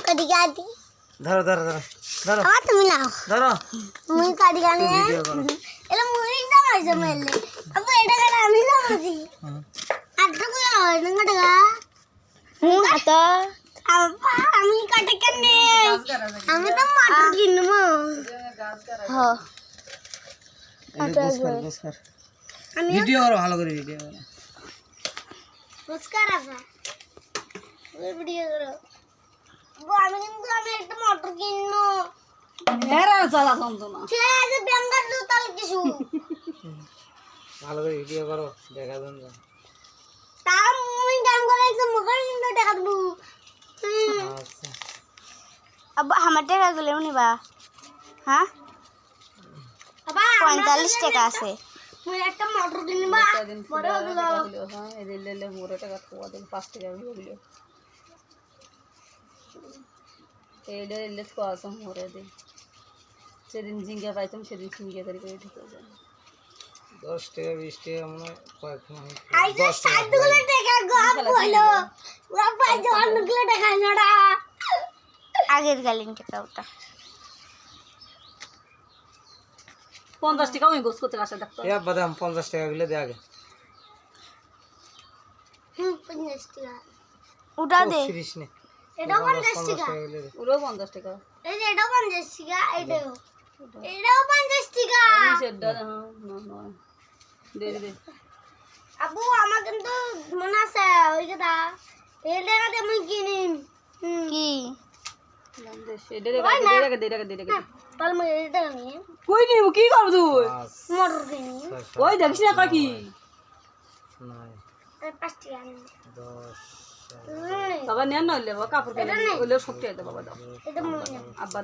কাটি গাদি ধরো ধরো ধরো ধরো আমার তুমি নাও ধরো মুই কাটি গানি ভিডিও করো এলা মুই জামাইছে মেলে আবু এটা কাটা আমি জামাইছি আদু কো নঙ্গা টাকা আতা আব্বা আমি কাটে কেনে আমি তো মাত্র কিনবো হ্যাঁ নমস্কার ভিডিও করো ভালো করে ভিডিও করো নমস্কার আব্বা ওই ভিডিও করো গো আমি একটা মোটর কিনবো হেরা চালা যন্ত্রণা সে আজ বেঙ্গার দুতাল কিছু ভালো করে ভিডিও করো দেখা দেন তার মুই কাম করে একদম মুখের কিন্তু টাকা দেবো আচ্ছা আব্বা আমার টাকা গুলো নিবা হ্যাঁ বাবা 45 টাকা আছে মুই একটা মোটর কিনবা বড় দিলো হ্যাঁ এই লেলে মোরে টাকা খোয়া দেন 5 টাকা হইলো এইটা লেলে খোয়া আছে মোরে দে সেদিন জিঙ্গা পাইতাম সেদিন জিঙ্গা তরি করে ঠিক হয়ে যায় 10 টাকা 20 টাকা মনে কয়েক মাস আই যে 60 গুলো টাকা গপ হলো বাবা যে অনেকগুলো টাকা নড়া আগের গালিন টাকা ওটা 50 টাকা আমি গোস করতে আসা দেখতো এ বাদাম 50 টাকা গুলো দে আগে 50 টাকা ওটা দে 30 নে এটা 50 টাকা ওরও 50 টাকা এই যে এটা 50 টাকা এটাও 50 টাকা সেটা না না দে দে আবু আমার কিন্তু মনে আছে ওই কথা এই টাকাতে আমি কিনিম কি দে দে তাহলে আমি এই টাকা নিয়ে কই নি কি করব তুই মোটর কিনি ওই দেখিস না কি 9 5 টাকা নিয়ে 10 বাবা নেন না হইলে কাপড় কেন হইলে সব টাকা দে বাবা দাও এটা মনে আব্বা